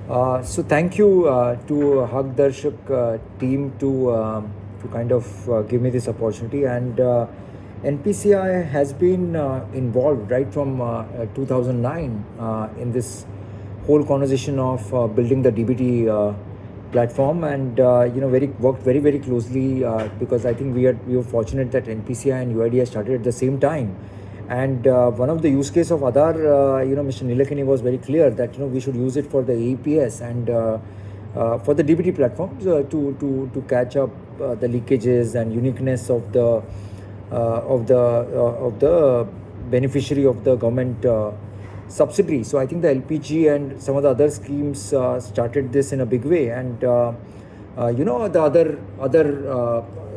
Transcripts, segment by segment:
So thank you to Haqdarshak team to kind of give me this opportunity. And NPCI has been involved right from 2009 in this whole conversation of building the DBT platform, and very worked very closely because I think we were fortunate that NPCI and UIDAI started at the same time. And one of the use case of Aadhaar, Mr. Nilekani was very clear that we should use it for the APS and for the DBT platforms to catch up the leakages and uniqueness of the beneficiary of the government subsidy. So I think the LPG and some of the other schemes started this in a big way, and the other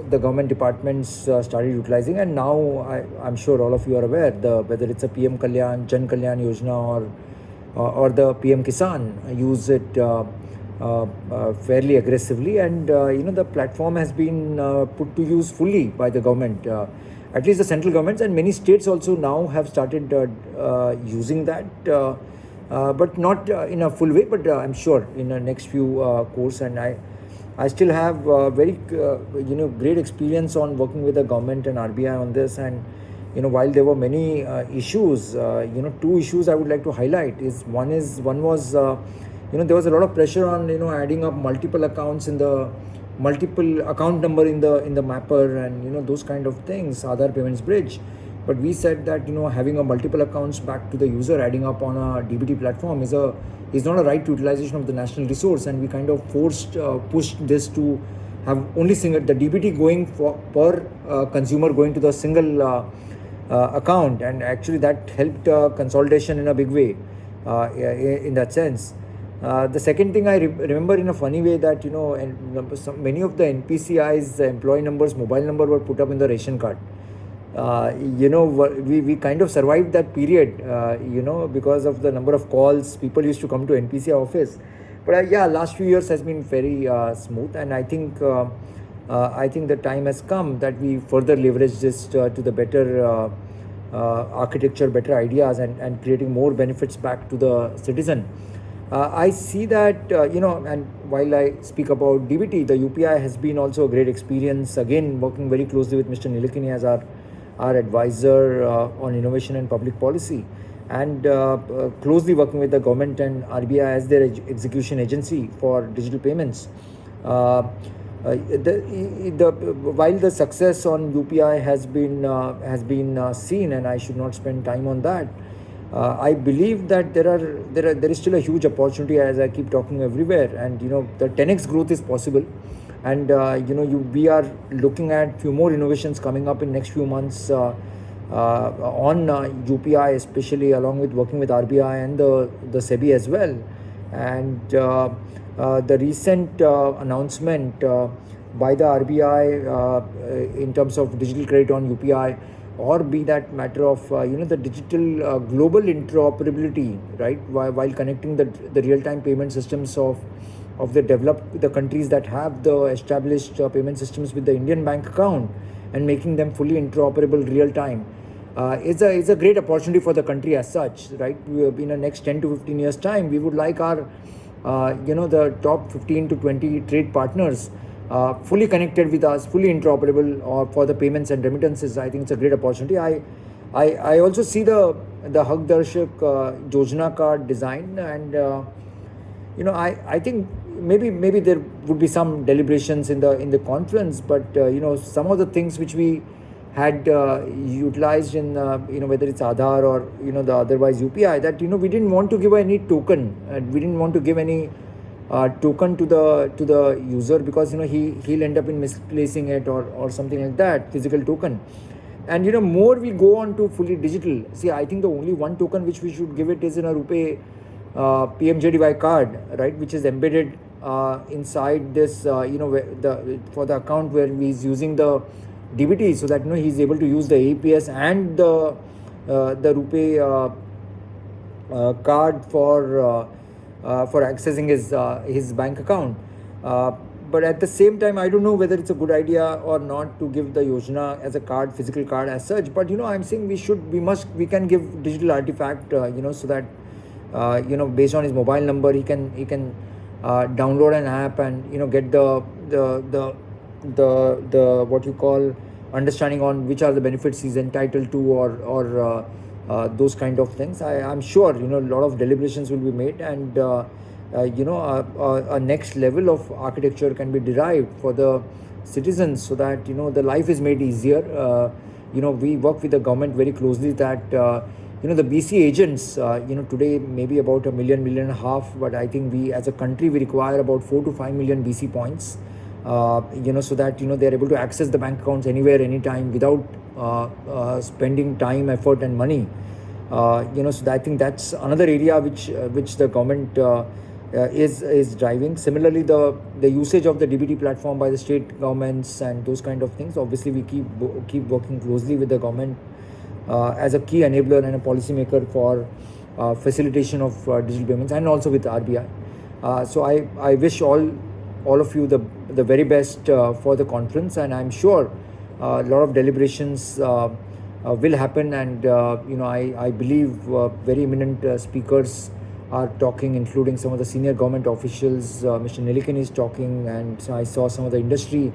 the government departments started utilizing, and now I'm sure all of you are aware, whether it's a PM Kalyan, Jan Kalyan Yojana, or the PM Kisan use it fairly aggressively, and the platform has been put to use fully by the government. At least the central governments, and many states also now have started using that, but not in a full way. But I'm sure in the next few course, and I still have very great experience on working with the government and RBI on this. And while there were many issues, two issues I would like to highlight is one was there was a lot of pressure on adding up multiple accounts in the multiple account number in the mapper, and those kind of things, Aadhaar payments bridge. But we said that having a multiple accounts back to the user, adding up on a DBT platform is not a right utilization of the national resource, and we kind of pushed this to have only the DBT going per consumer going to the single account, and actually that helped consolidation in a big way in that sense. The second thing I remember in a funny way that many of the NPCI's employee numbers, mobile number were put up in the ration card. We kind of survived that period, because of the number of calls people used to come to NPCI office. But last few years has been very smooth, and I think the time has come that we further leverage this to the better architecture, better ideas, and creating more benefits back to the citizen. I see that, and while I speak about DBT, the UPI has been also a great experience. Again, working very closely with Mr. Nilekani as our advisor on innovation and public policy, and closely working with the government and RBI as their execution agency for digital payments. While the success on UPI has been seen, and I should not spend time on that, I believe that there is still a huge opportunity, as I keep talking everywhere, and the 10x growth is possible, and we are looking at few more innovations coming up in next few months on UPI, especially along with working with RBI and the SEBI as well, and the recent announcement by the RBI in terms of digital credit on UPI, or be that matter of the digital global interoperability, right, while connecting the real-time payment systems of the countries that have the established payment systems with the Indian bank account, and making them fully interoperable real time, is a great opportunity for the country as such, right? In the next 10 to 15 years time, we would like our the top 15 to 20 trade partners fully connected with us, fully interoperable, or for the payments and remittances. I think it's a great opportunity. I also see the Haqdarshak Yojana card design, and I think maybe there would be some deliberations in the conference, but some of the things which we had utilized in whether it's Aadhaar or the otherwise UPI, that we didn't want to give any token, we didn't want to give any token to the user, because he'll end up in misplacing it or something like that, physical token. And more we go on to fully digital. See, I think the only one token which we should give it is in a RuPay PMJDY card, right, which is embedded inside this for the account where he's using the DBT, so that he's able to use the APS and the RuPay card for accessing his bank account. But at the same time, I don't know whether it's a good idea or not to give the Yojana as a card, physical card as such. But I'm saying we can give digital artifact, so that based on his mobile number, he can download an app and get the what you call understanding on which are the benefits he's entitled to, or those kind of things. I'm sure a lot of deliberations will be made, and a next level of architecture can be derived for the citizens, so that the life is made easier. We work with the government very closely, that the BC agents, today maybe about 1.5 million, but I think we as a country we require about 4 to 5 million BC points, so that they are able to access the bank accounts anywhere, anytime, without spending time, effort, and money. So I think that's another area which the government is driving. Similarly, the usage of the DBT platform by the state governments and those kind of things. Obviously, we keep working closely with the government as a key enabler and a policymaker for facilitation of digital payments, and also with RBI. So I wish all of you the very best for the conference, and I'm sure a lot of deliberations will happen, and I believe very eminent speakers are talking, including some of the senior government officials. Mr. Nilikan is talking, and so I saw some of the industry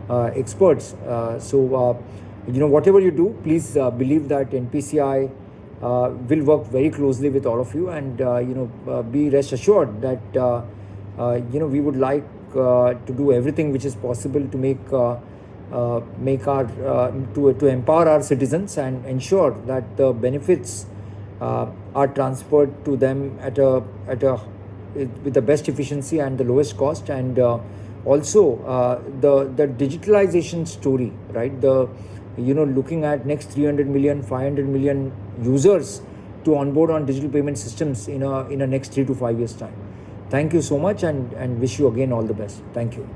experts. So whatever you do, please believe that NPCI will work very closely with all of you, and be rest assured that we would like to do everything which is possible to make our to empower our citizens and ensure that the benefits are transferred to them at a with the best efficiency and the lowest cost, and also the digitalization story, right? Looking at next 300 million, 500 million users to onboard on digital payment systems in a next 3 to 5 years time. Thank you so much, and wish you again all the best. Thank you.